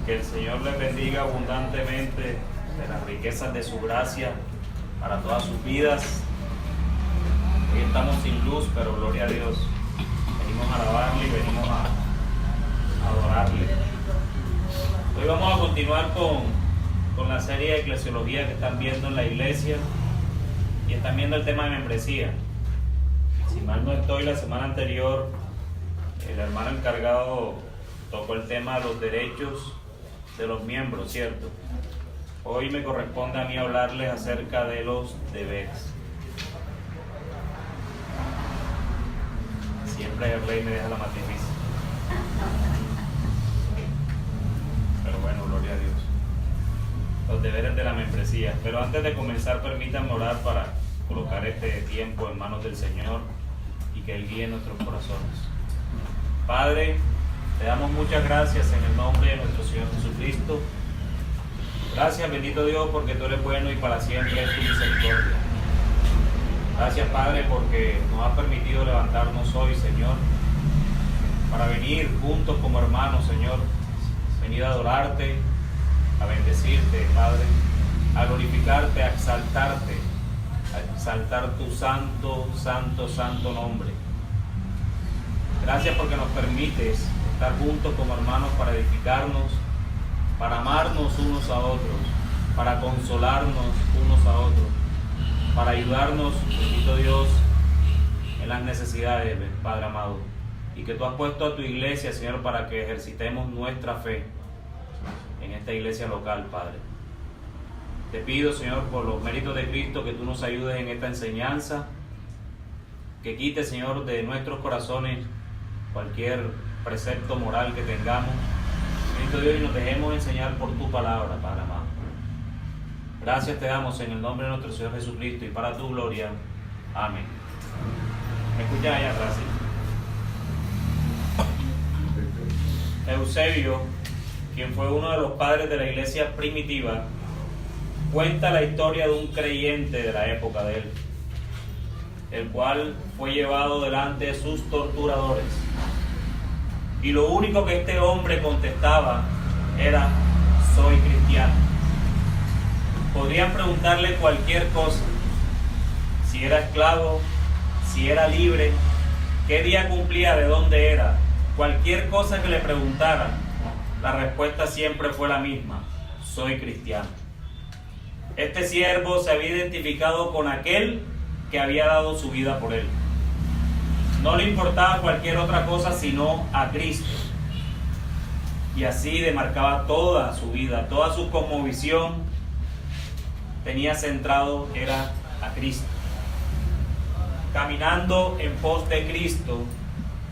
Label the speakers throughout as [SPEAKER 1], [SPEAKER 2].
[SPEAKER 1] Que el Señor les bendiga abundantemente de las riquezas de su gracia para todas sus vidas. Hoy estamos sin luz, pero gloria a Dios. Venimos a alabarle y venimos a adorarle. Hoy vamos a continuar con la serie de eclesiología que están viendo en la iglesia y están viendo el tema de membresía. Si mal no estoy, la semana anterior el hermano encargado tocó el tema de los derechos de los miembros, ¿cierto? Hoy me corresponde a mí hablarles acerca de los deberes. Siempre el rey me deja la más difícil. Pero bueno, gloria a Dios. Los deberes de la membresía. Pero antes de comenzar, permítanme orar para colocar este tiempo en manos del Señor y que Él guíe nuestros corazones. Padre, te damos muchas gracias en el nombre de nuestro Señor Jesucristo. Gracias, bendito Dios, porque tú eres bueno y para siempre es tu misericordia. Gracias, Padre, porque nos has permitido levantarnos hoy, Señor, para venir juntos como hermanos, Señor, venir a adorarte, a bendecirte, Padre, a glorificarte, a exaltar tu santo, santo, santo nombre. Gracias porque nos permites estar juntos como hermanos para edificarnos, para amarnos unos a otros, para consolarnos unos a otros, para ayudarnos, bendito Dios, en las necesidades, Padre amado. Y que tú has puesto a tu iglesia, Señor, para que ejercitemos nuestra fe en esta iglesia local, Padre. Te pido, Señor, por los méritos de Cristo, que tú nos ayudes en esta enseñanza, que quite, Señor, de nuestros corazones cualquier precepto moral que tengamos. Bendito Dios, y nos dejemos enseñar por tu palabra, Padre amado. Gracias te damos en el nombre de nuestro Señor Jesucristo y para tu gloria. Amén. ¿Me escuchan allá atrás? ¿Sí? Eusebio, quien fue uno de los padres de la iglesia primitiva, cuenta la historia de un creyente de la época de él, el cual fue llevado delante de sus torturadores. Y lo único que este hombre contestaba era: soy cristiano. Podrían preguntarle cualquier cosa, si era esclavo, si era libre, qué día cumplía, de dónde era. Cualquier cosa que le preguntaran, la respuesta siempre fue la misma: soy cristiano. Este siervo se había identificado con aquel que había dado su vida por él. No le importaba cualquier otra cosa sino a Cristo. Y así demarcaba toda su vida, toda su cosmovisión tenía centrado era a Cristo. Caminando en pos de Cristo,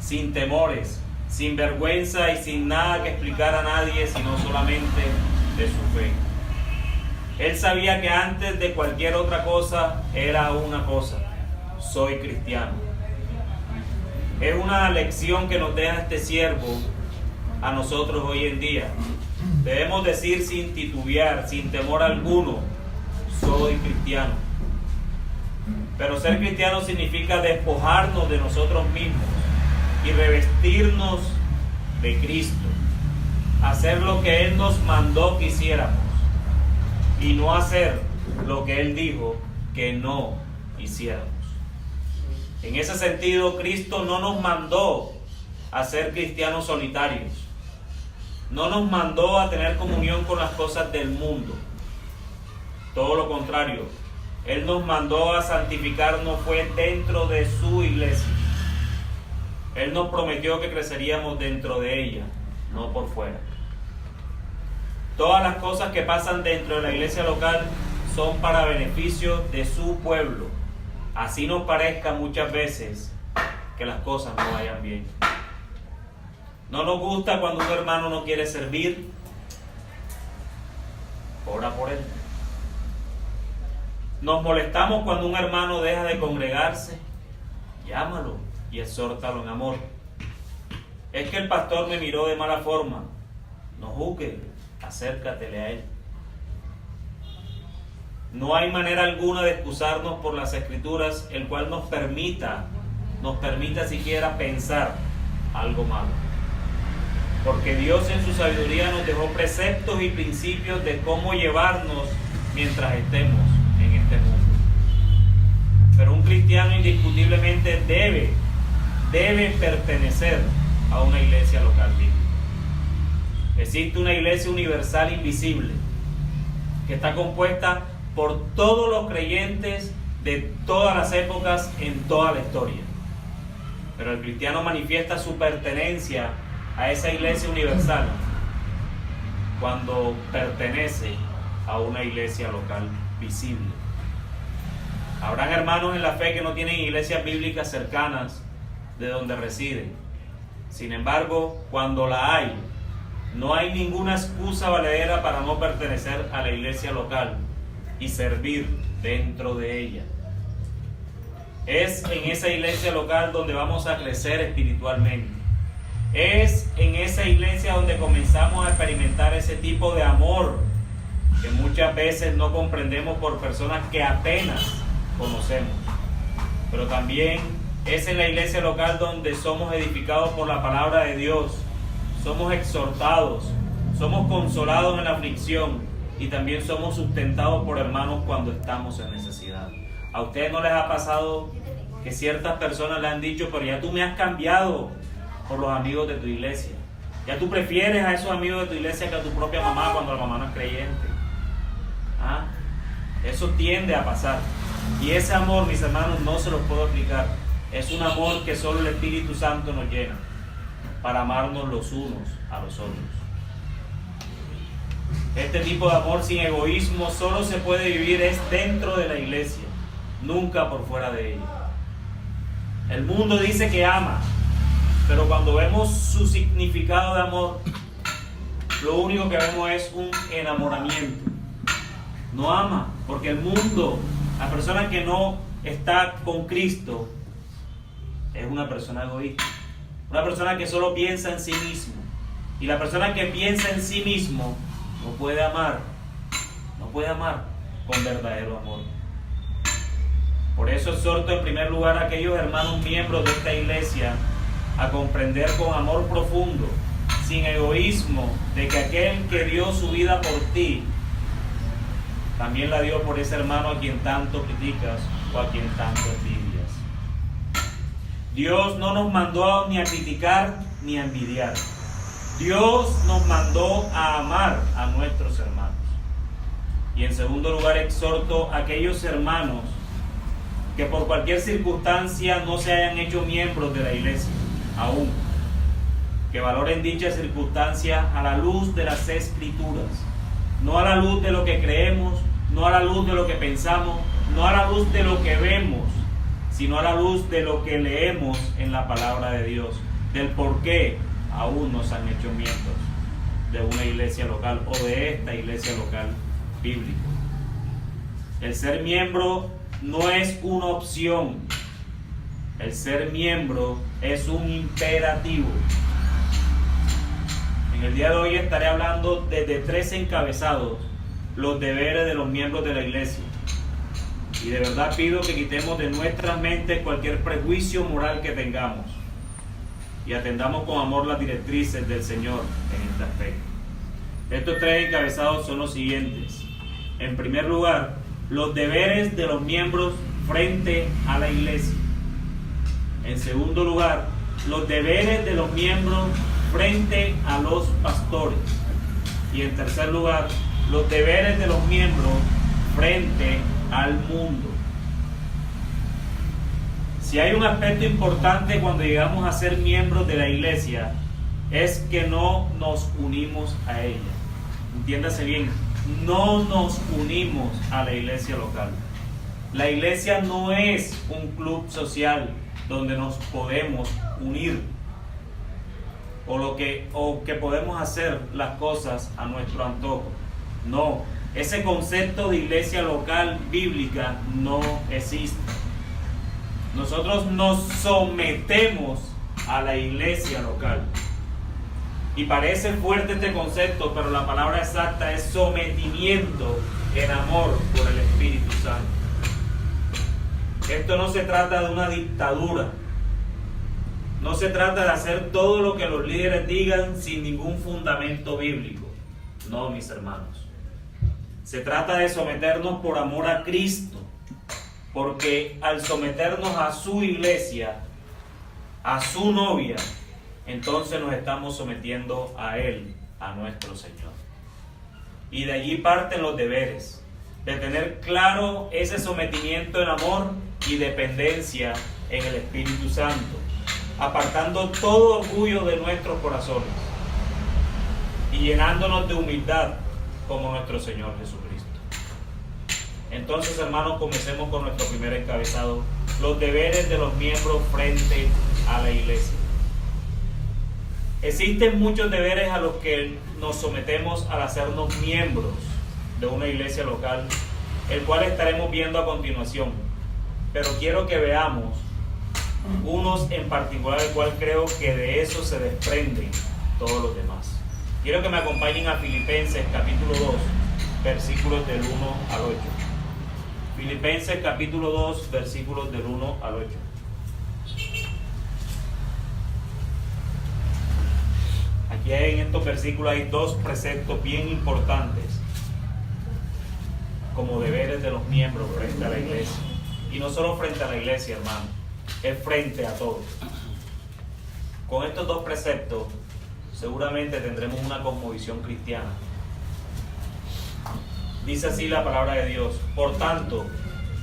[SPEAKER 1] sin temores, sin vergüenza y sin nada que explicar a nadie, sino solamente de su fe. Él sabía que antes de cualquier otra cosa era una cosa: soy cristiano. Es una lección que nos deja este siervo a nosotros hoy en día. Debemos decir sin titubear, sin temor alguno: soy cristiano. Pero ser cristiano significa despojarnos de nosotros mismos y revestirnos de Cristo. Hacer lo que Él nos mandó que hiciéramos y no hacer lo que Él dijo que no hiciéramos. En ese sentido, Cristo no nos mandó a ser cristianos solitarios. No nos mandó a tener comunión con las cosas del mundo. Todo lo contrario, Él nos mandó a santificarnos fue dentro de su iglesia. Él nos prometió que creceríamos dentro de ella, no por fuera. Todas las cosas que pasan dentro de la iglesia local son para beneficio de su pueblo. Así nos parezca muchas veces que las cosas no vayan bien. No nos gusta cuando un hermano no quiere servir. Ora por él. Nos molestamos cuando un hermano deja de congregarse. Llámalo y exhórtalo en amor. Es que el pastor me miró de mala forma. No juzgue, acércatele a él. No hay manera alguna de excusarnos por las Escrituras, el cual nos permita siquiera pensar algo malo. porque Dios en su sabiduría nos dejó preceptos y principios de cómo llevarnos mientras estemos en este mundo. Pero un cristiano indiscutiblemente debe pertenecer a una iglesia local bíblica. Existe una iglesia universal invisible que está compuesta por todos los creyentes de todas las épocas en toda la historia. Pero el cristiano manifiesta su pertenencia a esa iglesia universal cuando pertenece a una iglesia local visible. Habrán hermanos en la fe que no tienen iglesias bíblicas cercanas de donde residen. Sin embargo, cuando la hay, no hay ninguna excusa valedera para no pertenecer a la iglesia local y servir dentro de ella. Es en esa iglesia local donde vamos a crecer espiritualmente. Es en esa iglesia donde comenzamos a experimentar ese tipo de amor que muchas veces no comprendemos por personas que apenas conocemos. Pero también es en la iglesia local donde somos edificados por la palabra de Dios, somos exhortados, somos consolados en la aflicción y también somos sustentados por hermanos cuando estamos en necesidad. ¿A ustedes no les ha pasado que ciertas personas le han dicho, pero ya tú me has cambiado por los amigos de tu iglesia? Ya tú prefieres a esos amigos de tu iglesia que a tu propia mamá cuando la mamá no es creyente. ¿Ah? Eso tiende a pasar. Y ese amor, mis hermanos, no se los puedo explicar. Es un amor que solo el Espíritu Santo nos llena para amarnos los unos a los otros. Este tipo de amor sin egoísmo solo se puede vivir es dentro de la iglesia, nunca por fuera de ella. El mundo dice que ama, pero cuando vemos su significado de amor, lo único que vemos es un enamoramiento. No ama, porque el mundo, la persona que no está con Cristo, es una persona egoísta, una persona que solo piensa en sí mismo. Y la persona que piensa en sí mismo no puede amar con verdadero amor. Por eso exhorto en primer lugar a aquellos hermanos miembros de esta iglesia a comprender con amor profundo, sin egoísmo, de que aquel que dio su vida por ti, también la dio por ese hermano a quien tanto criticas o a quien tanto envidias. Dios no nos mandó ni a criticar ni a envidiar. Dios nos mandó a amar a nuestros hermanos. Y en segundo lugar exhorto a aquellos hermanos que por cualquier circunstancia no se hayan hecho miembros de la iglesia aún, que valoren dicha circunstancia a la luz de las Escrituras, no a la luz de lo que creemos, no a la luz de lo que pensamos, no a la luz de lo que vemos, sino a la luz de lo que leemos en la palabra de Dios, del por qué aún no se han hecho miembros de una iglesia local o de esta iglesia local bíblica. El ser miembro no es una opción, el ser miembro es un imperativo. En el día de hoy estaré hablando desde 3 encabezados, los deberes de los miembros de la iglesia. Y de verdad pido que quitemos de nuestras mentes cualquier prejuicio moral que tengamos y atendamos con amor las directrices del Señor en este aspecto. Estos 3 encabezados son los siguientes. En primer lugar, los deberes de los miembros frente a la iglesia. En segundo lugar, los deberes de los miembros frente a los pastores. Y en tercer lugar, los deberes de los miembros frente al mundo. Si hay un aspecto importante cuando llegamos a ser miembros de la iglesia, es que no nos unimos a ella. Entiéndase bien, no nos unimos a la iglesia local. La iglesia no es un club social donde nos podemos unir o que podemos hacer las cosas a nuestro antojo. No, ese concepto de iglesia local bíblica no existe. Nosotros nos sometemos a la iglesia local. Y parece fuerte este concepto, pero la palabra exacta es sometimiento en amor por el Espíritu Santo. Esto no se trata de una dictadura. No se trata de hacer todo lo que los líderes digan sin ningún fundamento bíblico. No, mis hermanos. Se trata de someternos por amor a Cristo, porque al someternos a su iglesia, a su novia, entonces nos estamos sometiendo a Él, a nuestro Señor. Y de allí parten los deberes, de tener claro ese sometimiento en amor y dependencia en el Espíritu Santo, apartando todo orgullo de nuestros corazones y llenándonos de humildad como nuestro Señor Jesucristo. Entonces, hermanos, comencemos con nuestro primer encabezado: los deberes de los miembros frente a la iglesia. Existen muchos deberes a los que nos sometemos al hacernos miembros de una iglesia local, el cual estaremos viendo a continuación. Pero quiero que veamos unos en particular, el cual creo que de eso se desprenden todos los demás. Quiero que me acompañen a Filipenses capítulo 2, versículos del 1 al 8. Filipenses capítulo 2, versículos del 1 al 8. Aquí en estos versículos hay dos preceptos bien importantes como deberes de los miembros frente a la iglesia. Y no solo frente a la iglesia, hermano, es frente a todos. Con estos dos preceptos seguramente tendremos una cosmovisión cristiana. Dice así la palabra de Dios: por tanto,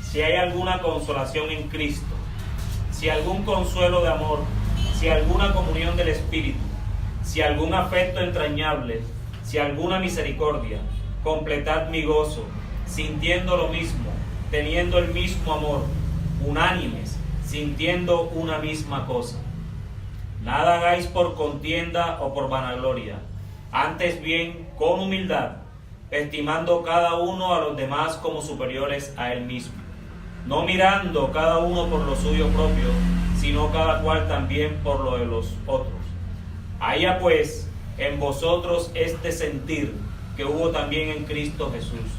[SPEAKER 1] si hay alguna consolación en Cristo, si algún consuelo de amor, si alguna comunión del Espíritu, si algún afecto entrañable, si alguna misericordia, completad mi gozo, sintiendo lo mismo, teniendo el mismo amor, unánimes, sintiendo una misma cosa. Nada hagáis por contienda o por vanagloria, antes bien con humildad, estimando cada uno a los demás como superiores a él mismo, no mirando cada uno por lo suyo propio, sino cada cual también por lo de los otros. Haya pues en vosotros este sentir que hubo también en Cristo Jesús,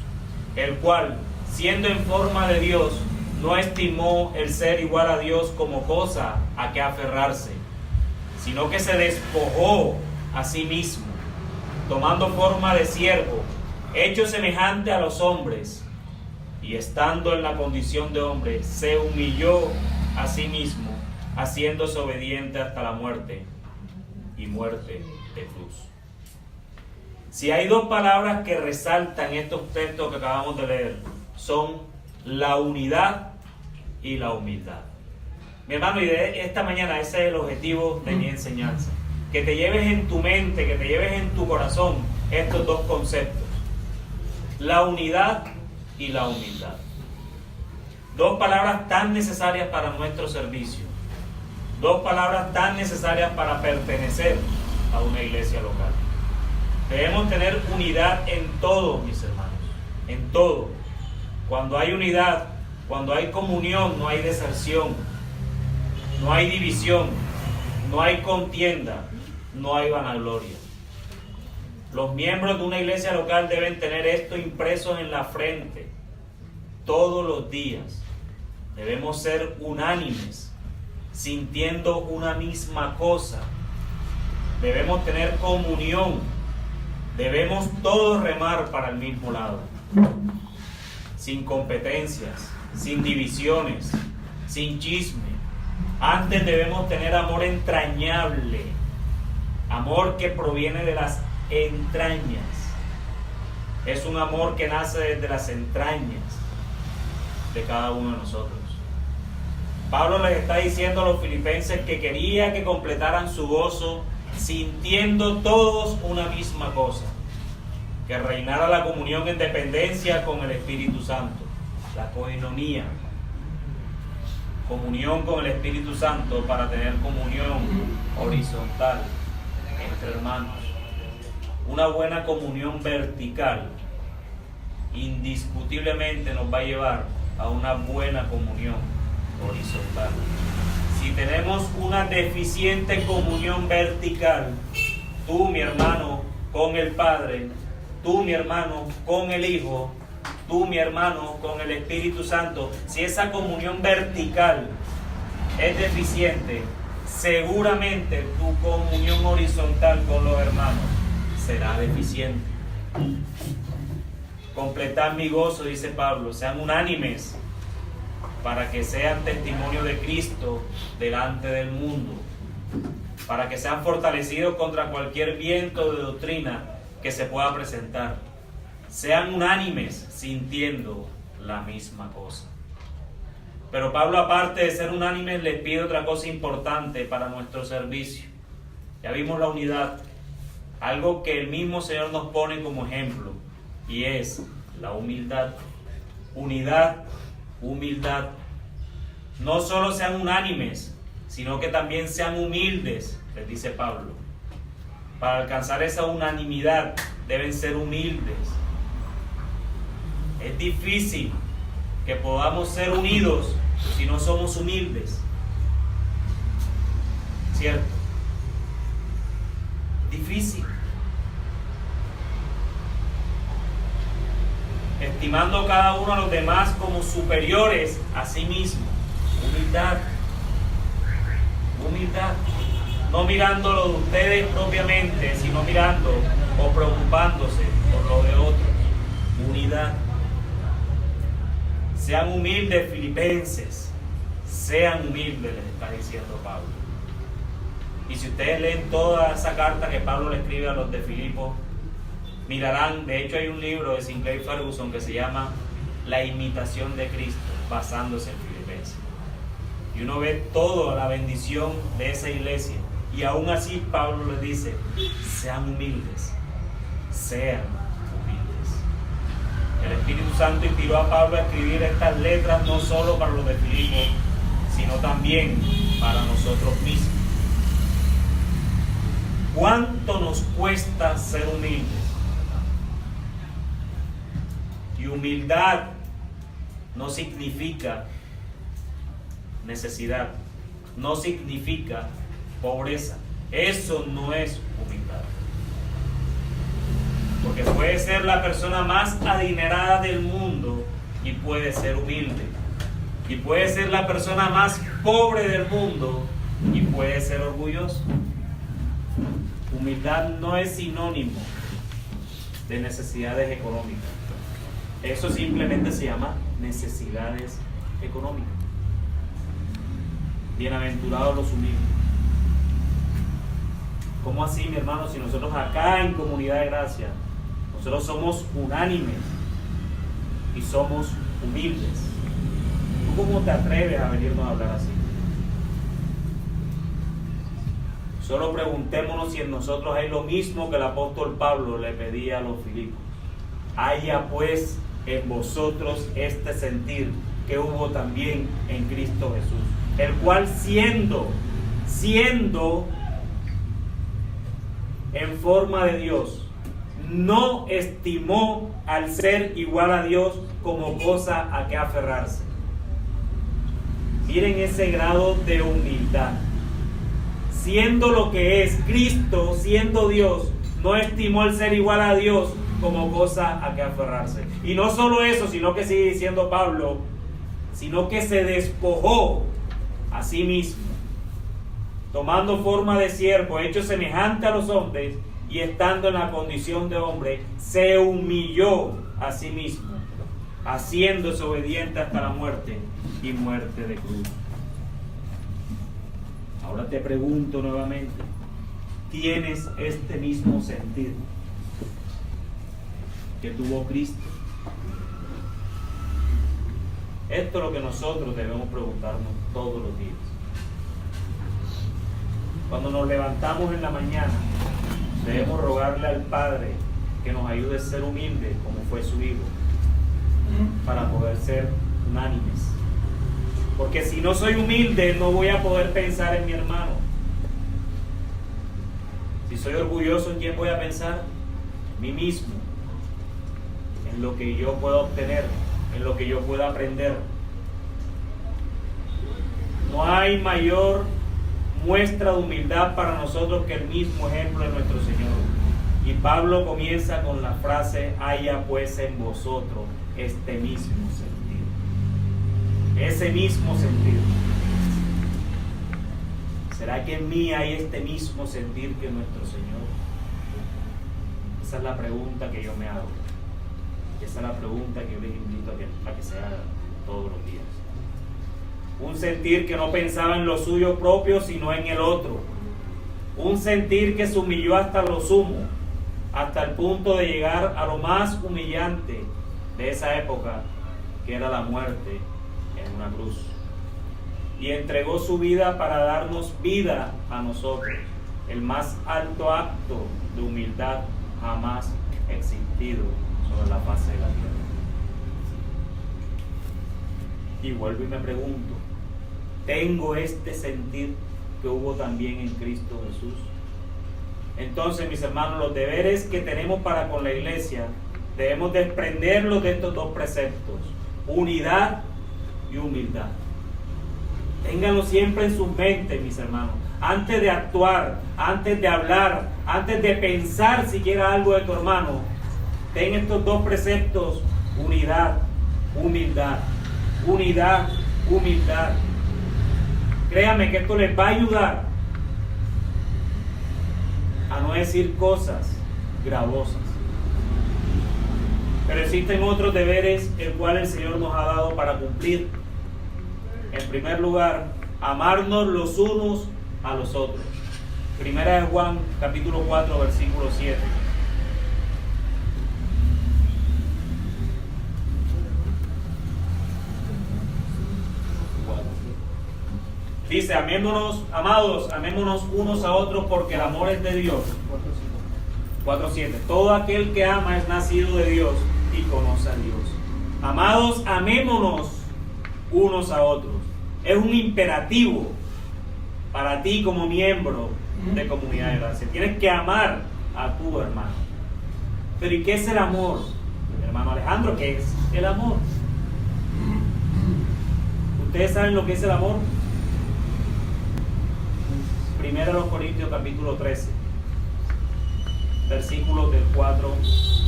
[SPEAKER 1] el cual, siendo en forma de Dios, no estimó el ser igual a Dios como cosa a que aferrarse, sino que se despojó a sí mismo, tomando forma de siervo, hecho semejante a los hombres, y estando en la condición de hombre, se humilló a sí mismo, haciéndose obediente hasta la muerte, y muerte de cruz. Si hay dos palabras que resaltan estos textos que acabamos de leer, son la unidad y la humildad. Mi hermano, y de esta mañana ese es el objetivo de mi enseñanza, que te lleves en tu mente, que te lleves en tu corazón estos dos conceptos: la unidad y la humildad. Dos palabras tan necesarias para nuestro servicio, dos palabras tan necesarias para pertenecer a una iglesia local. Debemos tener unidad en todo, mis hermanos, en todo. Cuando hay unidad, cuando hay comunión, no hay deserción, no hay división, no hay contienda, no hay vanagloria. Los miembros de una iglesia local deben tener esto impreso en la frente todos los días. Debemos ser unánimes, sintiendo una misma cosa. Debemos tener comunión. Debemos todos remar para el mismo lado, sin competencias, sin divisiones, sin chisme. Antes debemos tener amor entrañable, amor que proviene de las entrañas. Es un amor que nace desde las entrañas de cada uno de nosotros. Pablo les está diciendo a los filipenses que quería que completaran su gozo sintiendo todos una misma cosa, que reinara la comunión en dependencia con el Espíritu Santo, la coinonía, comunión con el Espíritu Santo para tener comunión horizontal entre hermanos. Una buena comunión vertical indiscutiblemente nos va a llevar a una buena comunión horizontal. Si tenemos una deficiente comunión vertical, tú, mi hermano, con el Padre, tú, mi hermano, con el Hijo, tú, mi hermano, con el Espíritu Santo, si esa comunión vertical es deficiente, seguramente tu comunión horizontal con los hermanos será deficiente. Completad mi gozo, dice Pablo, sean unánimes para que sean testimonio de Cristo delante del mundo, para que sean fortalecidos contra cualquier viento de doctrina que se pueda presentar. Sean unánimes sintiendo la misma cosa. Pero Pablo, aparte de ser unánimes, les pide otra cosa importante para nuestro servicio. Ya vimos la unidad, algo que el mismo Señor nos pone como ejemplo, y es la humildad. Unidad, humildad. No solo sean unánimes, sino que también sean humildes, les dice Pablo. Para alcanzar esa unanimidad deben ser humildes. Es difícil que podamos ser unidos si no somos humildes, ¿cierto? Difícil. Estimando cada uno a los demás como superiores a sí mismo. Humildad. Humildad. No mirando lo de ustedes propiamente, sino mirando o preocupándose por lo de otros. Unidad. Sean humildes, filipenses. Sean humildes, les está diciendo Pablo. Y si ustedes leen toda esa carta que Pablo le escribe a los de Filipo, mirarán, de hecho hay un libro de Sinclair Ferguson que se llama La imitación de Cristo, basándose en Filipenses. Y uno ve toda la bendición de esa iglesia. Y aún así Pablo les dice, sean humildes, sean humildes. El Espíritu Santo inspiró a Pablo a escribir estas letras no solo para los de Filipo, sino también para nosotros mismos. ¿Cuánto nos cuesta ser humildes? Y humildad no significa necesidad, no significa pobreza. Eso no es humildad. Porque puede ser la persona más adinerada del mundo y puede ser humilde. Y puede ser la persona más pobre del mundo y puede ser orgulloso. Humildad no es sinónimo de necesidades económicas. Eso simplemente se llama necesidades económicas. Bienaventurados los humildes. ¿Cómo así, mi hermano? Si nosotros acá en Comunidad de Gracia, nosotros somos unánimes y somos humildes. ¿Tú cómo te atreves a venirnos a hablar así? Solo preguntémonos si en nosotros hay lo mismo que el apóstol Pablo le pedía a los Filipos. Haya pues en vosotros este sentir que hubo también en Cristo Jesús, el cual siendo en forma de Dios, no estimó al ser igual a Dios como cosa a que aferrarse. Miren ese grado de humildad. Siendo lo que es Cristo, siendo Dios, no estimó el ser igual a Dios como cosa a que aferrarse. Y no solo eso, sino que sigue diciendo Pablo, sino que se despojó a sí mismo, tomando forma de siervo, hecho semejante a los hombres, y estando en la condición de hombre, se humilló a sí mismo, haciéndose obediente hasta la muerte y muerte de cruz. Ahora te pregunto nuevamente, ¿tienes este mismo sentir que tuvo Cristo? Esto es lo que nosotros debemos preguntarnos todos los días. Cuando nos levantamos en la mañana, debemos rogarle al Padre que nos ayude a ser humildes como fue su Hijo, para poder ser unánimes. Porque si no soy humilde, no voy a poder pensar en mi hermano. Si soy orgulloso, ¿en quién voy a pensar? En mí mismo, en lo que yo puedo obtener, en lo que yo pueda aprender. No hay mayor muestra de humildad para nosotros que el mismo ejemplo de nuestro Señor. Y Pablo comienza con la frase, haya pues en vosotros este mismo sentido. Ese mismo sentido. ¿Será que en mí hay este mismo sentir que nuestro Señor? Esa es la pregunta que yo me hago. Esa es la pregunta que yo les invito a que se hagan todos los días. Un sentir que no pensaba en lo suyo propio, sino en el otro. Un sentir que se humilló hasta lo sumo, hasta el punto de llegar a lo más humillante de esa época, que era la muerte en una cruz. Y entregó su vida para darnos vida a nosotros, el más alto acto de humildad jamás existido sobre la faz de la tierra. Y vuelvo y me pregunto, ¿tengo este sentir que hubo también en Cristo Jesús? Entonces, mis hermanos, los deberes que tenemos para con la iglesia debemos desprenderlos de estos dos preceptos: unidad y humildad. Ténganlo siempre en sus mentes, mis hermanos. Antes de actuar, antes de hablar, antes de pensar siquiera algo de tu hermano, ten estos dos preceptos: unidad, humildad. Unidad, humildad. Créame que esto les va a ayudar a no decir cosas gravosas. Pero existen otros deberes el cual el Señor nos ha dado para cumplir. En primer lugar, amarnos los unos a los otros. Primera de Juan, capítulo 4, versículo 7. Dice: amémonos, amados, amémonos unos a otros, porque el amor es de Dios. 4:7. Todo aquel que ama es nacido de Dios y conoce a Dios. Amados, amémonos unos a otros. Es un imperativo para ti como miembro de Comunidad de Gracia. Tienes que amar a tu hermano. Pero ¿y qué es el amor? Hermano Alejandro, ¿qué es el amor? ¿Ustedes saben lo que es el amor? Primero de los Corintios capítulo 13, versículos del 4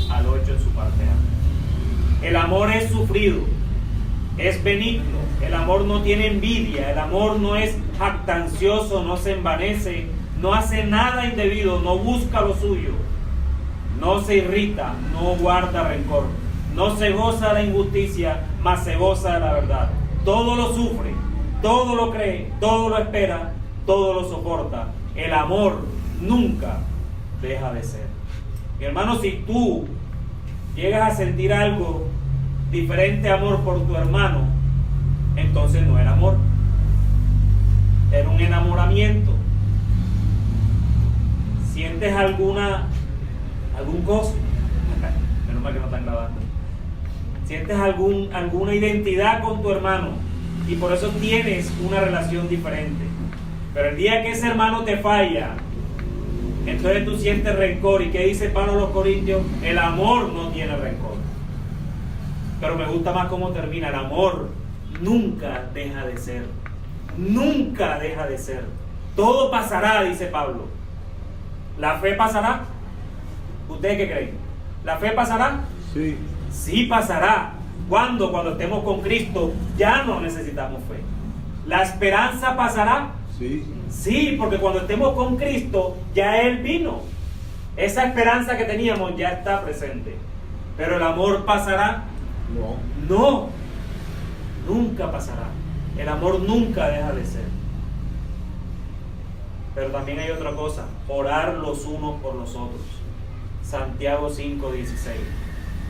[SPEAKER 1] al 8 en su parte A. El amor es sufrido, es benigno, el amor no tiene envidia, el amor no es jactancioso, no se envanece, no hace nada indebido, no busca lo suyo, no se irrita, no guarda rencor, no se goza de la injusticia, mas se goza de la verdad. Todo lo sufre, todo lo cree, todo lo espera, todo lo soporta. El amor nunca deja de ser. Mi hermano, si tú llegas a sentir algo diferente amor por tu hermano, entonces no era amor, era un enamoramiento. ¿Sientes algún gozo? Menos mal que no están grabando. ¿Sientes alguna identidad con tu hermano? Y por eso tienes una relación diferente. Pero el día que ese hermano te falla, entonces tú sientes rencor. ¿Y qué dice Pablo a los Corintios? El amor no tiene rencor. Pero me gusta más cómo termina. El amor nunca deja de ser. Nunca deja de ser. Todo pasará, dice Pablo. ¿La fe pasará? ¿Ustedes qué creen? ¿La fe pasará?
[SPEAKER 2] Sí.
[SPEAKER 1] Sí pasará. ¿Cuándo? Cuando estemos con Cristo ya no necesitamos fe. ¿La esperanza pasará?
[SPEAKER 2] Sí.
[SPEAKER 1] Sí, porque cuando estemos con Cristo ya Él vino. Esa esperanza que teníamos ya está presente. Pero el amor pasará.
[SPEAKER 2] No.
[SPEAKER 1] No, nunca pasará. El amor nunca deja de ser. Pero también hay otra cosa: orar los unos por los otros. Santiago 5:16.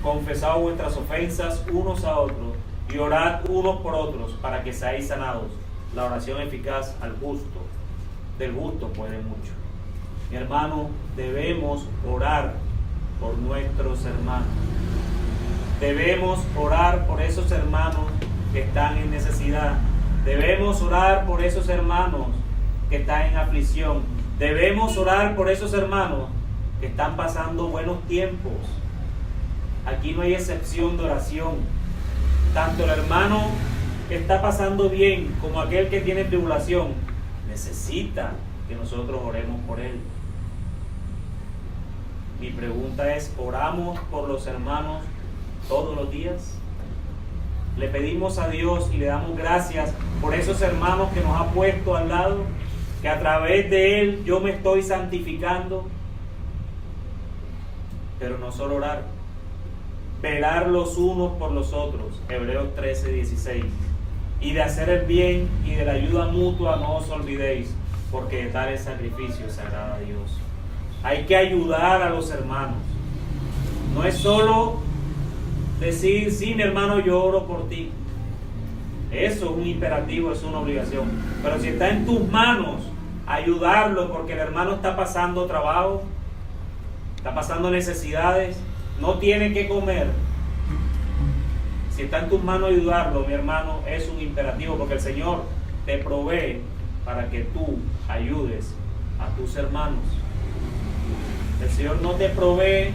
[SPEAKER 1] Confesad vuestras ofensas unos a otros y orad unos por otros para que seáis sanados. La oración eficaz del justo puede mucho. Mi hermano, debemos orar por nuestros hermanos. Debemos orar por esos hermanos que están en necesidad. Debemos orar por esos hermanos que están en aflicción. Debemos orar por esos hermanos que están pasando buenos tiempos. Aquí no hay excepción de oración. Tanto el hermano que está pasando bien como aquel que tiene tribulación necesita que nosotros oremos por él. Mi pregunta es: ¿oramos por los hermanos todos los días? ¿Le pedimos a Dios y le damos gracias por esos hermanos que nos ha puesto al lado? que a través de Él yo me estoy santificando. Pero no solo orar, velar los unos por los otros, Hebreos 13:16, y de hacer el bien y de la ayuda mutua no os olvidéis, porque de tales sacrificios se agrada a Dios. Hay que ayudar a los hermanos. No es solo decir, sí, mi hermano, yo oro por ti. Eso es un imperativo, es una obligación. Pero si está en tus manos ayudarlo porque el hermano está pasando trabajo, está pasando necesidades, no tiene que comer. Si está en tus manos ayudarlo, mi hermano, es un imperativo, porque el Señor te provee para que tú ayudes a tus hermanos. El Señor no te provee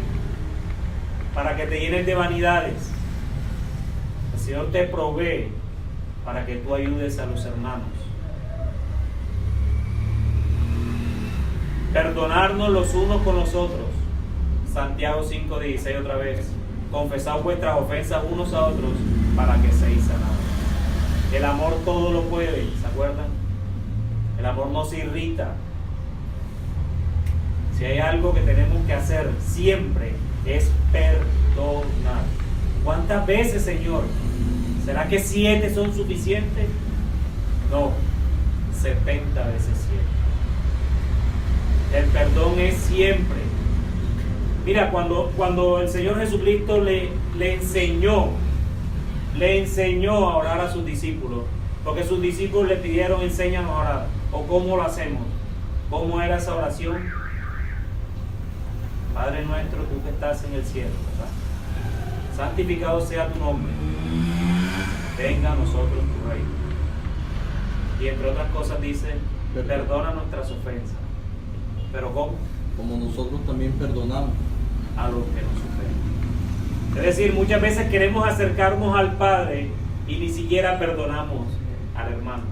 [SPEAKER 1] para que te llenes de vanidades. El Señor te provee para que tú ayudes a los hermanos. Perdonarnos los unos con los otros. Santiago 5:16 otra vez. Confesad vuestras ofensas unos a otros para que seáis sanados. El amor todo lo puede, ¿se acuerdan? El amor no se irrita. Si hay algo que tenemos que hacer siempre es perdonar. ¿Cuántas veces, Señor? ¿Será que 7 son suficientes? No, 70 veces 7. El perdón es siempre. Mira, cuando el Señor Jesucristo le enseñó a orar a sus discípulos, porque sus discípulos le pidieron, enséñanos a orar, o cómo lo hacemos. ¿Cómo era esa oración? Padre nuestro, tú que estás en el cielo, ¿verdad? Santificado sea tu nombre, venga a nosotros tu reino. Y entre otras cosas dice, perdona nuestras ofensas. ¿Pero cómo?
[SPEAKER 2] Como nosotros también perdonamos
[SPEAKER 1] a los que nos ofenden. Es decir, muchas veces queremos acercarnos al Padre y ni siquiera perdonamos al hermano.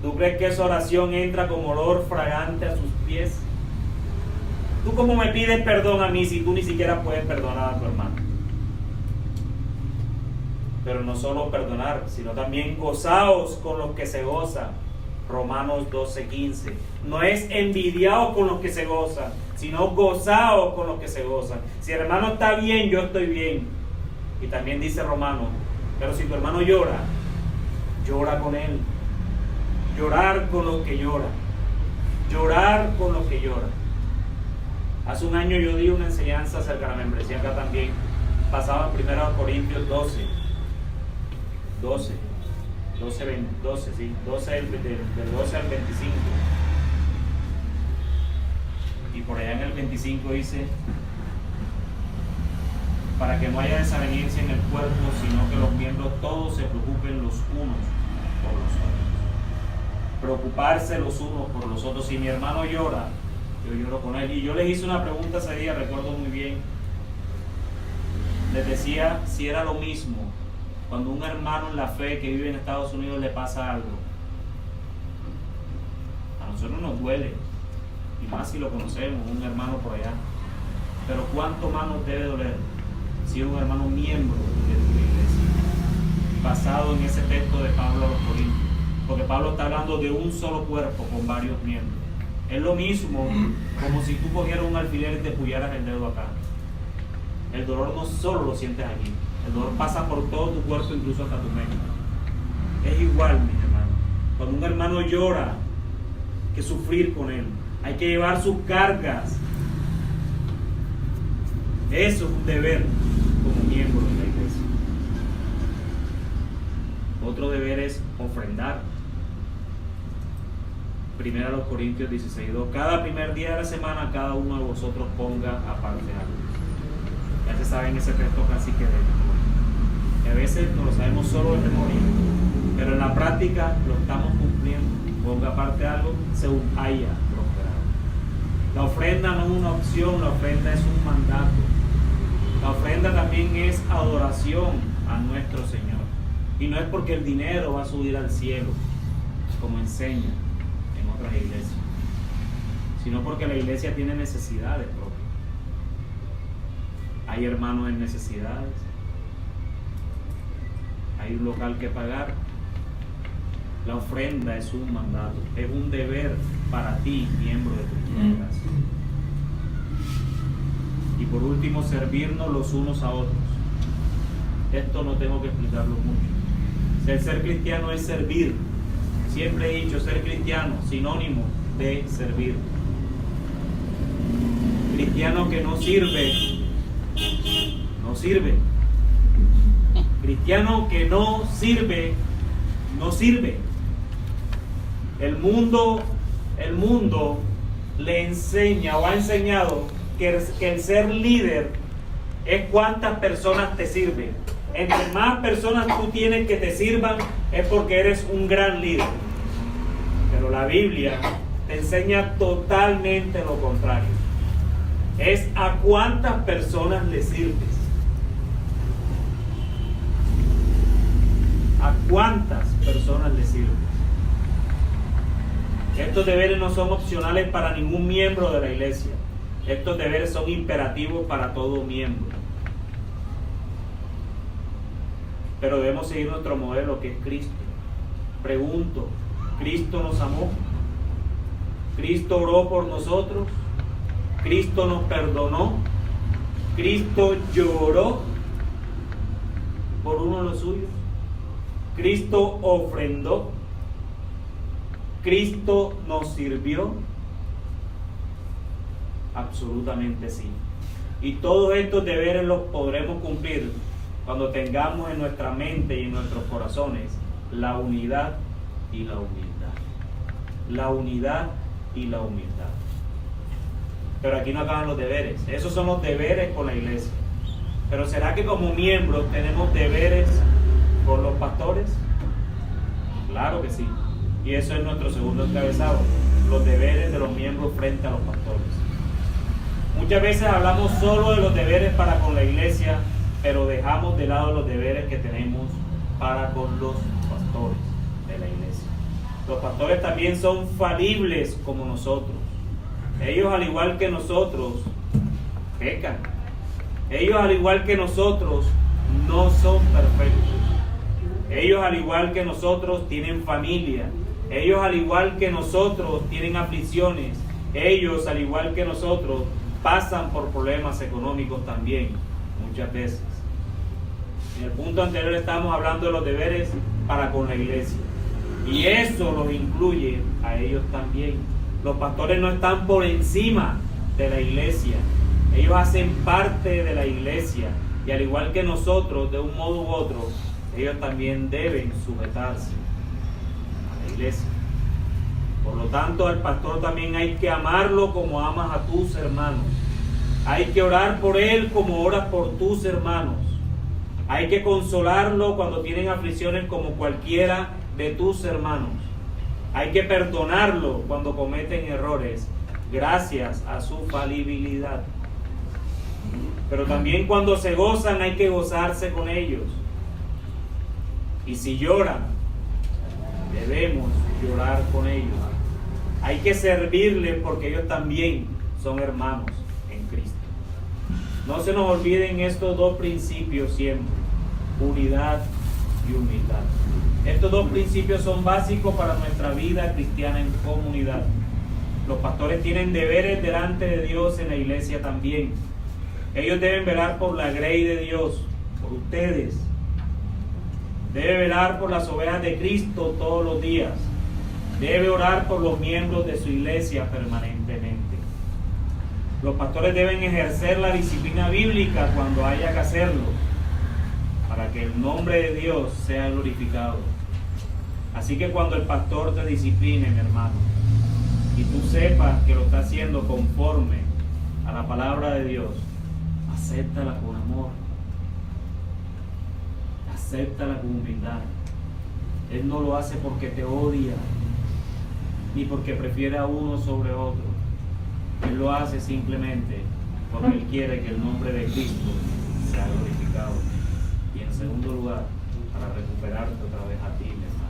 [SPEAKER 1] ¿Tú crees que esa oración entra como olor fragante a sus pies? ¿Tú cómo me pides perdón a mí si tú ni siquiera puedes perdonar a tu hermano? Pero no solo perdonar, sino también gozaos con los que se gozan. Romanos 12:15. No es envidiados con los que se gozan, sino gozaos con los que se gozan. Si el hermano está bien, yo estoy bien. Y también dice Romanos, pero si tu hermano llora, llora con él. Llorar con los que lloran. Llorar con los que lloran. Hace un año yo di una enseñanza acerca de la membresía acá también. Pasaba en 1 Corintios 12, del 12 al 25. Y por allá en el 25 dice, para que no haya desaveniencia en el cuerpo, sino que los miembros todos se preocupen los unos por los otros. Preocuparse los unos por los otros. Si mi hermano llora, yo lloro con él. Y yo les hice una pregunta ese día, recuerdo muy bien. Les decía si era lo mismo cuando un hermano en la fe que vive en Estados Unidos le pasa algo. A nosotros nos duele, y más si lo conocemos, un hermano por allá. Pero ¿cuánto más nos debe doler si es un hermano miembro de tu iglesia? Basado en ese texto de Pablo a los Corintios. Porque Pablo está hablando de un solo cuerpo con varios miembros. Es lo mismo como si tú cogieras un alfiler y te pullaras el dedo acá. El dolor no solo lo sientes aquí. El dolor pasa por todo tu cuerpo, incluso hasta tu mente. Es igual, mis hermanos. Cuando un hermano llora, hay que sufrir con él. Hay que llevar sus cargas. Eso es un deber como miembro de la iglesia. Otro deber es ofrendar. 1 Corintios 16:2. Cada primer día de la semana, cada uno de vosotros ponga aparte algo. Ya se saben ese texto casi que de memoria. Que a veces no lo sabemos solo de memoria, pero en la práctica lo estamos cumpliendo. Ponga aparte algo según haya prosperado. La ofrenda no es una opción, la ofrenda es un mandato. La ofrenda también es adoración a nuestro Señor. Y no es porque el dinero va a subir al cielo, como enseña en otras iglesias, sino porque la iglesia tiene necesidades propias. Hay hermanos en necesidades, hay un local que pagar, La ofrenda es un mandato, es un deber para ti, miembro de tu congregación. Y por último, servirnos los unos a otros. Esto no tengo que explicarlo mucho. El ser cristiano es servir. Siempre he dicho, ser cristiano, sinónimo de servir. Cristiano que no sirve, no sirve. Cristiano que no sirve, no sirve. El mundo le enseña o ha enseñado que el ser líder es cuántas personas te sirven. Entre más personas tú tienes que te sirvan es porque eres un gran líder. Pero la Biblia te enseña totalmente lo contrario. Es a cuántas personas le sirves. ¿A cuántas personas le sirves? Estos deberes no son opcionales para ningún miembro de la iglesia. Estos deberes son imperativos para todo miembro. Pero debemos seguir nuestro modelo, que es Cristo. Pregunto, ¿Cristo nos amó? ¿Cristo oró por nosotros? ¿Cristo nos perdonó? ¿Cristo lloró por uno de los suyos? ¿Cristo ofrendó? ¿Cristo nos sirvió? Absolutamente sí. Y todos estos deberes los podremos cumplir cuando tengamos en nuestra mente y en nuestros corazones la unidad y la humildad. La unidad y la humildad. Pero aquí no acaban los deberes. Esos son los deberes con la iglesia. Pero ¿será que como miembros tenemos deberes con los pastores? Claro que sí. Y eso es nuestro segundo encabezado, los deberes de los miembros frente a los pastores. Muchas veces hablamos solo de los deberes para con la iglesia, pero dejamos de lado los deberes que tenemos para con los pastores de la iglesia. Los pastores también son falibles como nosotros. Ellos, al igual que nosotros, pecan. Ellos, al igual que nosotros, no son perfectos. Ellos, al igual que nosotros, tienen familia. Ellos, al igual que nosotros, tienen aflicciones. Ellos, al igual que nosotros, pasan por problemas económicos también, muchas veces. En el punto anterior estamos hablando de los deberes para con la iglesia. Y eso los incluye a ellos también. Los pastores no están por encima de la iglesia. Ellos hacen parte de la iglesia. Y al igual que nosotros, de un modo u otro, ellos también deben sujetarse a la iglesia. Por lo tanto, al pastor también hay que amarlo como amas a tus hermanos. Hay que orar por él como oras por tus hermanos. Hay que consolarlo cuando tienen aflicciones como cualquiera de tus hermanos. Hay que perdonarlo cuando cometen errores, gracias a su falibilidad. Pero también cuando se gozan hay que gozarse con ellos. Y si lloran, debemos llorar con ellos. Hay que servirles porque ellos también son hermanos en Cristo. No se nos olviden estos dos principios siempre: unidad y humildad. Estos dos principios son básicos para nuestra vida cristiana en comunidad. Los pastores tienen deberes delante de Dios en la iglesia también. Ellos deben velar por la grey de Dios, por ustedes. Debe velar por las ovejas de Cristo todos los días. Debe orar por los miembros de su iglesia permanentemente. Los pastores deben ejercer la disciplina bíblica cuando haya que hacerlo, para que el nombre de Dios sea glorificado. Así que cuando el pastor te discipline, mi hermano, y tú sepas que lo está haciendo conforme a la palabra de Dios, acéptala con amor, acéptala con humildad. Él no lo hace porque te odia, ni porque prefiere a uno sobre otro. Él lo hace simplemente porque Él quiere que el nombre de Cristo sea glorificado. Y en segundo lugar, para recuperarte otra vez a ti, mi hermano.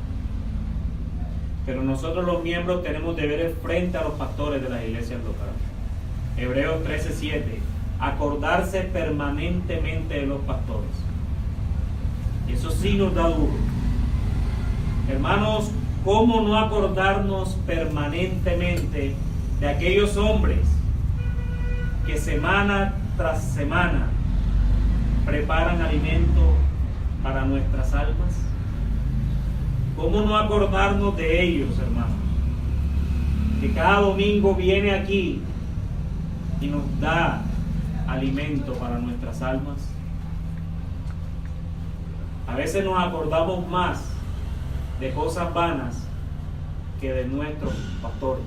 [SPEAKER 1] Pero nosotros los miembros tenemos deberes frente a los pastores de las iglesias locales. Hebreos 13:7, acordarse permanentemente de los pastores. Y eso sí nos da duro. Hermanos, ¿cómo no acordarnos permanentemente de aquellos hombres que semana tras semana preparan alimento para nuestras almas? ¿Cómo no acordarnos de ellos, hermanos? Que cada domingo viene aquí y nos da alimento para nuestras almas. A veces nos acordamos más de cosas vanas que de nuestros pastores,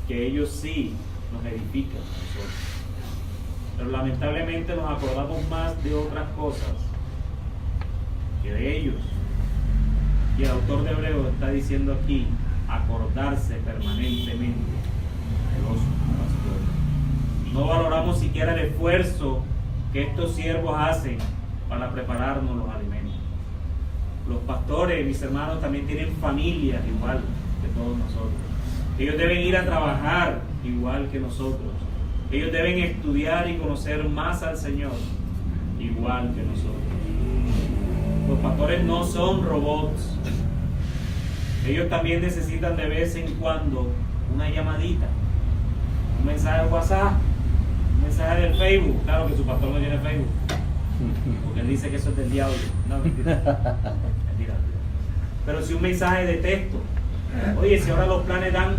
[SPEAKER 1] que ellos sí nos edifican a nosotros, pero lamentablemente nos acordamos más de otras cosas que de ellos. Y el autor de Hebreos está diciendo aquí, acordarse permanentemente de los pastores. No valoramos siquiera el esfuerzo que estos siervos hacen para prepararnos los alimentos. Los pastores, mis hermanos, también tienen familias igual que todos nosotros. Ellos deben ir a trabajar igual que nosotros. Ellos deben estudiar y conocer más al Señor igual que nosotros. Los pastores no son robots. Ellos también necesitan de vez en cuando una llamadita, un mensaje de WhatsApp, un mensaje del Facebook. Claro que su pastor no tiene Facebook, porque él dice que eso es del diablo. No, mentira. Mentira. Pero si un mensaje de texto. Oye, si ahora los planes dan,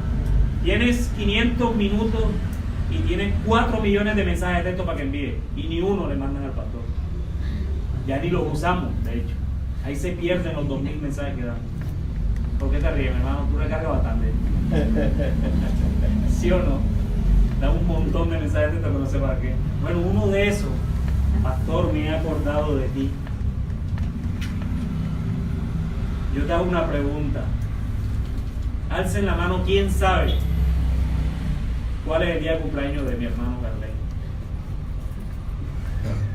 [SPEAKER 1] tienes 500 minutos y tienes 4 millones de mensajes de texto para que envíe, y ni uno le mandan al pastor. Ya ni los usamos, de hecho. Ahí se pierden los 2000 mensajes que dan. ¿Por qué te ríes, mi hermano? Tú recargas bastante. ¿Sí o no? Da un montón de mensajes de texto que no sé para qué. Bueno, uno de esos, pastor, me he acordado de ti. Yo te hago una pregunta. Alcen la mano, ¿quién sabe cuál es el día de cumpleaños de mi hermano Carley?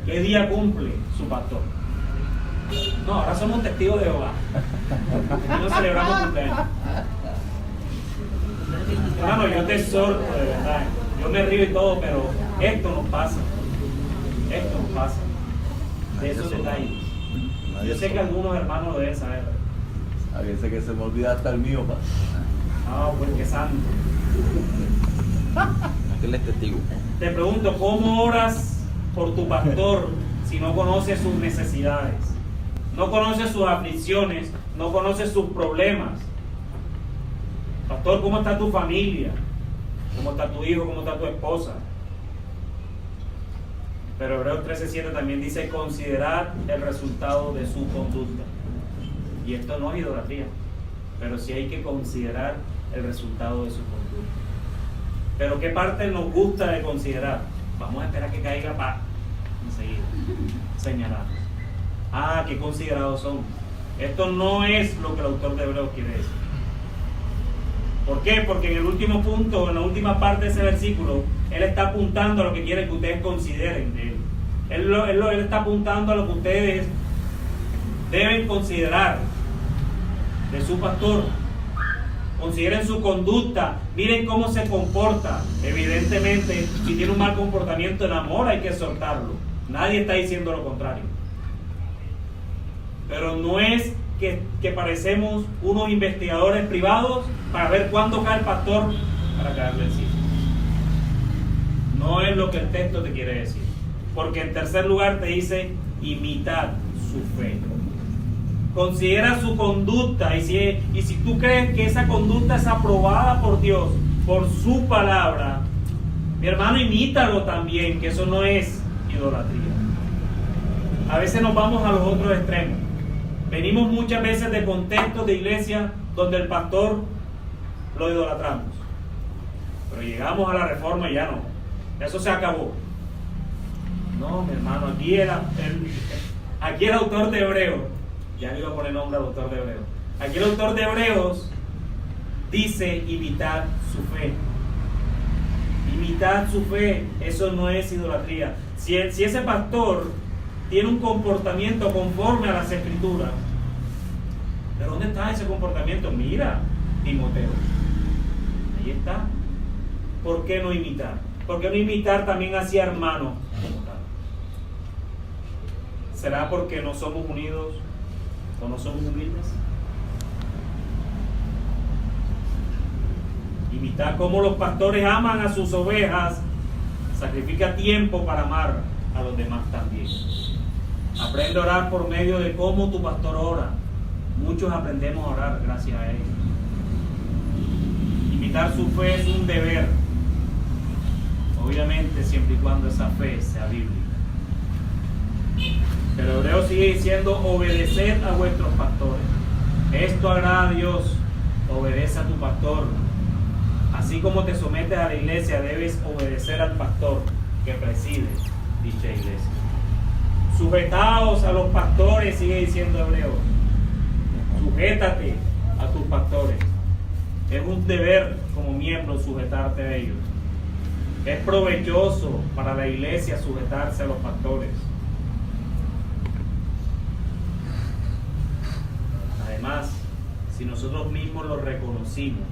[SPEAKER 1] ¿Qué día cumple su pastor? No, ahora somos testigos de Jehová. Aquí no celebramos cumpleaños. Hermano, yo te exhorto, de verdad. Yo me río y todo, pero esto nos pasa. Esto nos pasa. De esos detalles. Yo sé que algunos hermanos lo deben saber.
[SPEAKER 3] A veces que se me olvida hasta el mío, pa.
[SPEAKER 1] Ah, pues qué santo.
[SPEAKER 2] Aquel es testigo.
[SPEAKER 1] Te pregunto, ¿cómo oras por tu pastor si no conoces sus necesidades? No conoces sus aflicciones, no conoces sus problemas. Pastor, ¿cómo está tu familia? ¿Cómo está tu hijo? ¿Cómo está tu esposa? Pero Hebreos 13:7 también dice, considerad el resultado de su conducta. Y esto no es idolatría, pero sí hay que considerar el resultado de su conducta. Pero ¿qué parte nos gusta de considerar? Vamos a esperar que caiga para enseguida señalar. Ah, qué considerados son. Esto no es lo que el autor de Hebreos quiere decir. ¿Por qué? Porque en el último punto, en la última parte de ese versículo, él está apuntando a lo que quiere que ustedes consideren de él. Él está apuntando a lo que ustedes deben considerar de su pastor. Consideren su conducta, miren cómo se comporta. Evidentemente, si tiene un mal comportamiento en amor, hay que exhortarlo. Nadie está diciendo lo contrario. Pero no es que parecemos unos investigadores privados para ver cuándo cae el pastor para caerle encima. No es lo que el texto te quiere decir. Porque en tercer lugar te dice, imitad su fe. Considera su conducta, y si tú crees que esa conducta es aprobada por Dios, por su palabra, mi hermano, imítalo también, que eso no es idolatría. A veces nos vamos a los otros extremos. Venimos muchas veces de contextos de iglesia donde el pastor lo idolatramos, pero llegamos a la reforma y ya no, eso se acabó. No, mi hermano, aquí el autor de Hebreos, ya le iba a poner nombre al autor de Hebreos, aquí el autor de Hebreos dice imitar su fe. Imitar su fe, eso no es idolatría. Si ese pastor tiene un comportamiento conforme a las escrituras, ¿de dónde está ese comportamiento? Mira, Timoteo, ahí está. ¿Por qué no imitar? ¿Por qué no imitar también hacia hermanos? ¿Será porque no somos unidos ¿O no somos humildes? Imitad cómo los pastores aman a sus ovejas, sacrifica tiempo para amar a los demás también. Aprende a orar por medio de cómo tu pastor ora. Muchos aprendemos a orar gracias a él. Imitar su fe es un deber, obviamente siempre y cuando esa fe sea bíblica. Pero Hebreo sigue diciendo: obedeced a vuestros pastores. Esto agrada a Dios. Obedece a tu pastor. Así como te sometes a la iglesia, debes obedecer al pastor que preside dicha iglesia. Sujetaos a los pastores, sigue diciendo Hebreo. Sujétate a tus pastores. Es un deber como miembro sujetarte a ellos. Es provechoso para la iglesia sujetarse a los pastores. Además, si nosotros mismos lo reconocimos,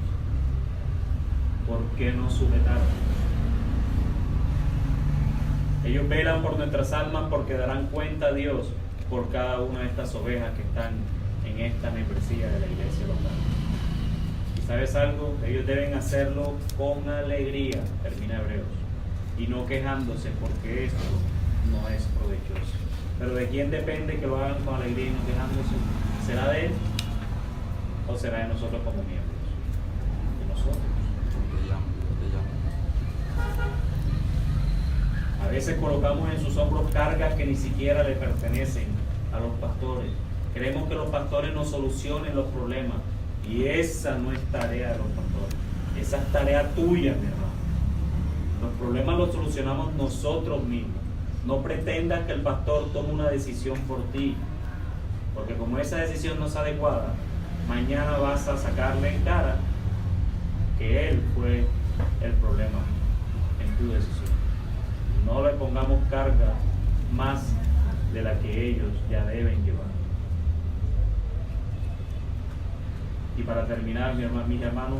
[SPEAKER 1] ¿por qué no sujetarnos? Ellos velan por nuestras almas porque darán cuenta a Dios por cada una de estas ovejas que están en esta membresía de la iglesia local. ¿Y sabes algo? Ellos deben hacerlo con alegría, termina Hebreos, y no quejándose, porque esto no es provechoso. Pero ¿de quién depende que lo hagan con alegría y no quejándose? ¿Será de Él o será de nosotros como miembros? De nosotros. A veces colocamos en sus hombros cargas que ni siquiera le pertenecen a los pastores. Queremos que los pastores nos solucionen los problemas, y esa no es tarea de los pastores. Esa es tarea tuya, mi hermano. Los problemas los solucionamos nosotros mismos. No pretendas que el pastor tome una decisión por ti, porque como esa decisión no es adecuada, mañana vas a sacarle en cara que él fue el problema en tu decisión. No le pongamos carga más de la que ellos ya deben llevar. Y para terminar, mis hermanos,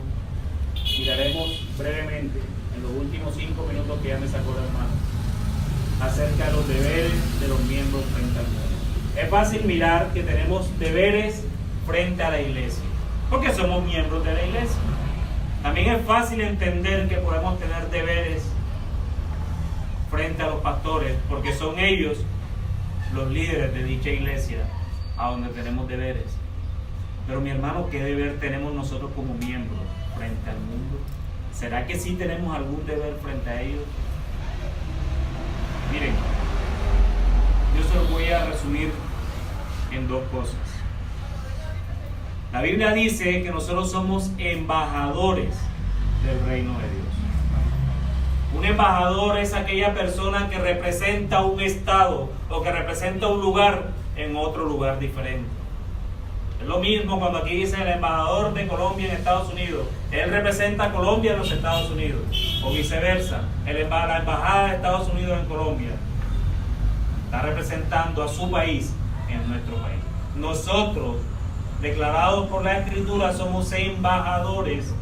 [SPEAKER 1] miraremos brevemente, en los últimos 5 minutos que ya me sacó la hermana, acerca de los deberes de los miembros frente al mundo. Es fácil mirar que tenemos deberes frente a la iglesia, porque somos miembros de la iglesia. También es fácil entender que podemos tener deberes frente a los pastores, porque son ellos los líderes de dicha iglesia a donde tenemos deberes. Pero mi hermano, ¿qué deber tenemos nosotros como miembros frente al mundo? ¿Será que sí tenemos algún deber frente a ellos? Miren, yo se los voy a resumir en 2 cosas. La Biblia dice que nosotros somos embajadores del reino de Dios. Un embajador es aquella persona que representa un estado o que representa un lugar en otro lugar diferente. Es lo mismo cuando aquí dice el embajador de Colombia en Estados Unidos. Él representa a Colombia en los Estados Unidos. O viceversa, la embajada de Estados Unidos en Colombia está representando a su país en nuestro país. Nosotros, declarados por la Escritura, somos embajadores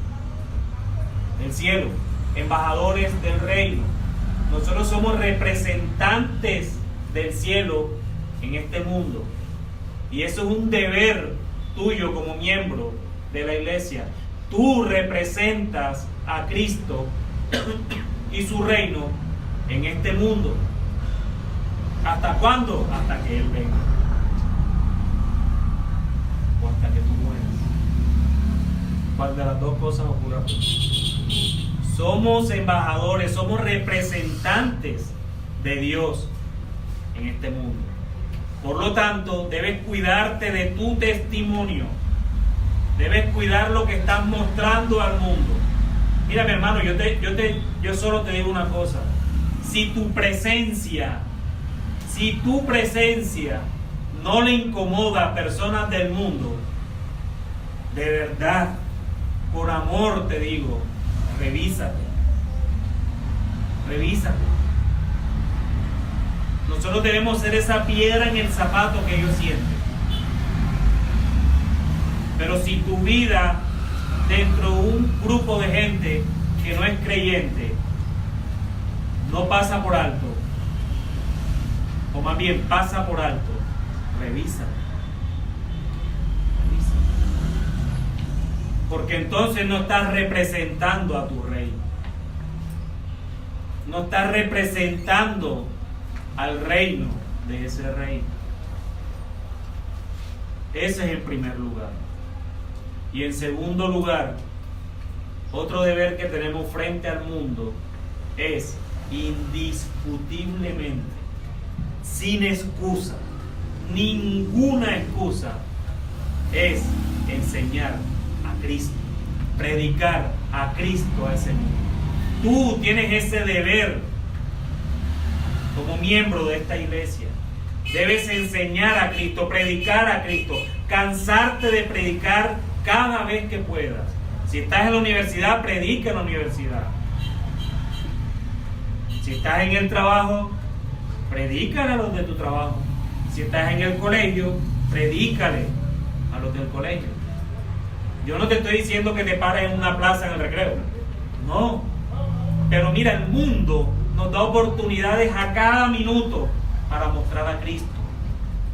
[SPEAKER 1] del cielo, embajadores del reino. Nosotros somos representantes del cielo en este mundo, y eso es un deber tuyo como miembro de la iglesia. Tú representas a Cristo y su reino en este mundo. ¿Hasta cuándo? Hasta que Él venga, o hasta que tú mueras. ¿Cuál de las 2 cosas ocurra? Somos embajadores, somos representantes de Dios en este mundo. Por lo tanto, debes cuidarte de tu testimonio. Debes cuidar lo que estás mostrando al mundo. Mira, mi hermano, yo solo te digo una cosa. Si tu presencia no le incomoda a personas del mundo, de verdad, por amor te digo, revísate. Nosotros debemos ser esa piedra en el zapato que ellos sienten. Pero si tu vida dentro de un grupo de gente que no es creyente no pasa por alto, o más bien pasa por alto, revísate. Porque entonces no estás representando a tu rey. No estás representando al reino de ese rey. Ese es el primer lugar. Y en segundo lugar, otro deber que tenemos frente al mundo es indiscutiblemente, sin excusa, ninguna excusa, es enseñar a Cristo, predicar a Cristo a ese mundo. Tú tienes ese deber como miembro de esta iglesia. Debes enseñar a Cristo, predicar a Cristo, cansarte de predicar cada vez que puedas. Si estás en la universidad, predica en la universidad. Si estás en el trabajo, predícale a los de tu trabajo. Si estás en el colegio, predícale a los del colegio. Yo no te estoy diciendo que te pares en una plaza en el recreo. No. Pero mira, el mundo nos da oportunidades a cada minuto para mostrar a Cristo.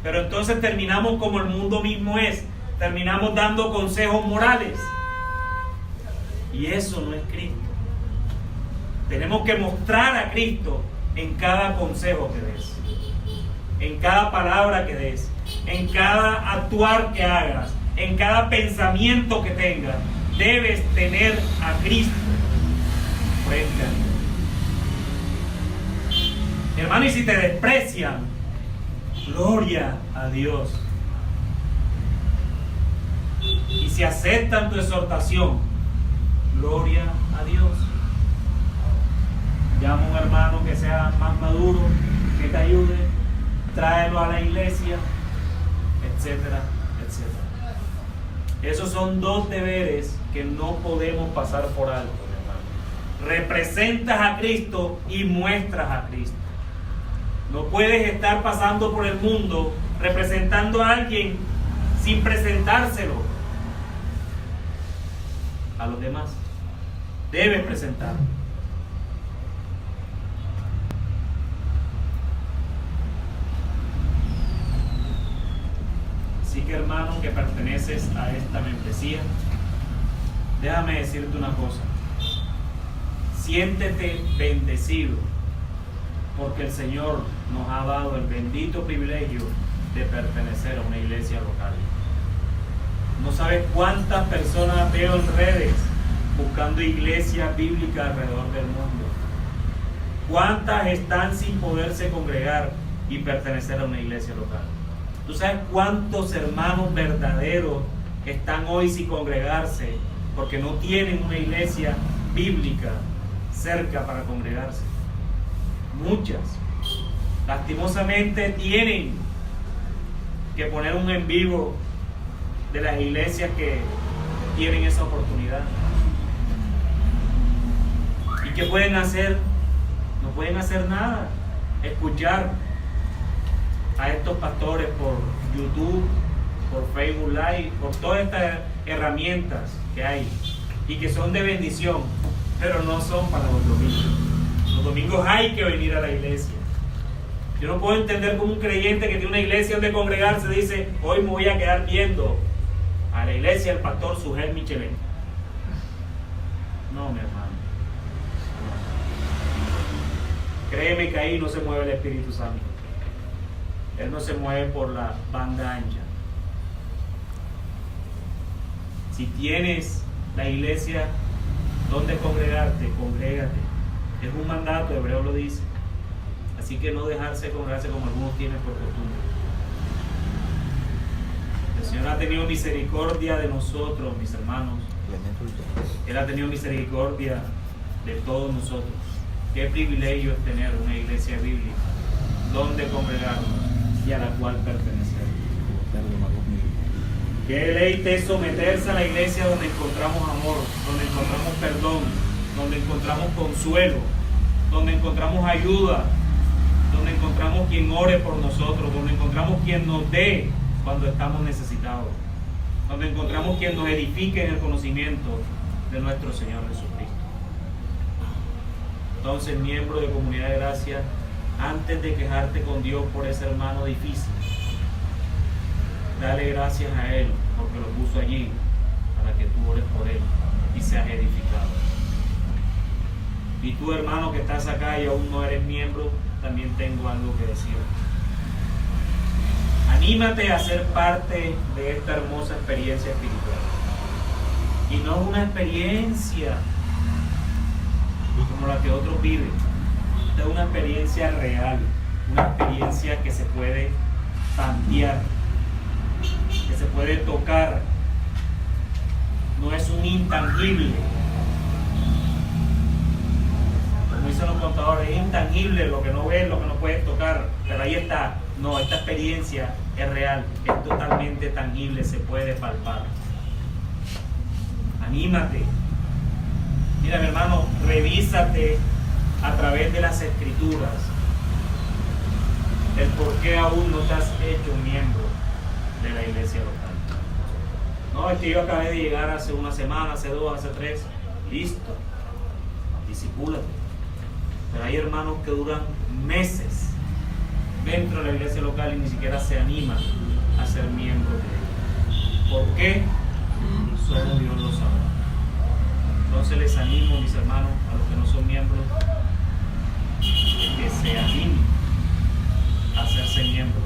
[SPEAKER 1] Pero entonces terminamos como el mundo mismo es. Terminamos dando consejos morales. Y eso no es Cristo. Tenemos que mostrar a Cristo en cada consejo que des, en cada palabra que des, en cada actuar que hagas, en cada pensamiento que tengas. Debes tener a Cristo frente a ti. Hermano, y si te desprecian, gloria a Dios. Y si aceptan tu exhortación, gloria a Dios. Llama a un hermano que sea más maduro, que te ayude, tráelo a la iglesia, etcétera, etcétera. Esos son dos deberes que no podemos pasar por alto, hermano. Representas a Cristo y muestras a Cristo. No puedes estar pasando por el mundo representando a alguien sin presentárselo a los demás. Debes presentarlo. Así que, hermano, que perteneces a esta membresía, déjame decirte una cosa. Siéntete bendecido, porque el Señor nos ha dado el bendito privilegio de pertenecer a una iglesia local. No sabes cuántas personas veo en redes buscando iglesias bíblicas alrededor del mundo. Cuántas están sin poderse congregar y pertenecer a una iglesia local. ¿Tú sabes cuántos hermanos verdaderos están hoy sin congregarse porque no tienen una iglesia bíblica cerca para congregarse? Muchas. Lastimosamente tienen que poner un en vivo de las iglesias que tienen esa oportunidad. ¿Y qué pueden hacer? No pueden hacer nada. Escuchar a estos pastores por YouTube, por Facebook Live, por todas estas herramientas que hay y que son de bendición, pero no son para los domingos. Los domingos hay que venir a la iglesia. Yo no puedo entender cómo un creyente que tiene una iglesia donde congregarse dice: hoy me voy a quedar viendo a la iglesia del pastor Sugel Michelén. No, mi hermano. Créeme que ahí no se mueve el Espíritu Santo. Él no se mueve por la banda ancha. Si tienes la iglesia donde congregarte, congrégate. Es un mandato, Hebreo lo dice. Así que no dejarse congregarse como algunos tienen por costumbre. El Señor ha tenido misericordia de nosotros, mis hermanos. Él ha tenido misericordia de todos nosotros. Qué privilegio es tener una iglesia bíblica donde congregarnos y a la cual pertenecer. Qué deleite es someterse a la iglesia donde encontramos amor, donde encontramos perdón, donde encontramos consuelo, donde encontramos ayuda, donde encontramos quien ore por nosotros, donde encontramos quien nos dé cuando estamos necesitados, donde encontramos quien nos edifique en el conocimiento de nuestro Señor Jesucristo. Entonces, miembro de Comunidad de Gracia, antes de quejarte con Dios por ese hermano difícil, dale gracias a Él porque lo puso allí para que tú ores por él y seas edificado. Y tú, hermano, que estás acá y aún no eres miembro, también tengo algo que decir. Anímate a ser parte de esta hermosa experiencia espiritual. Y no es una experiencia como la que otros viven. Es una experiencia real, una experiencia que se puede tantear, que se puede tocar. No es un intangible. Como dicen los contadores, es intangible, lo que no ves, lo que no puedes tocar, pero ahí está. No, esta experiencia es real, es totalmente tangible, se puede palpar. Anímate. Mira, mi hermano, revísate a través de las Escrituras el por qué aún no te has hecho un miembro de la iglesia local. No, es que yo acabé de llegar hace una semana, hace 2, hace 3. Listo. Discipúlate. Pero hay hermanos que duran meses dentro de la iglesia local y ni siquiera se animan a ser miembros de ella. ¿Por qué? Solo Dios lo sabe. Entonces les animo, mis hermanos, a los que no son miembros, que se animen a hacerse miembros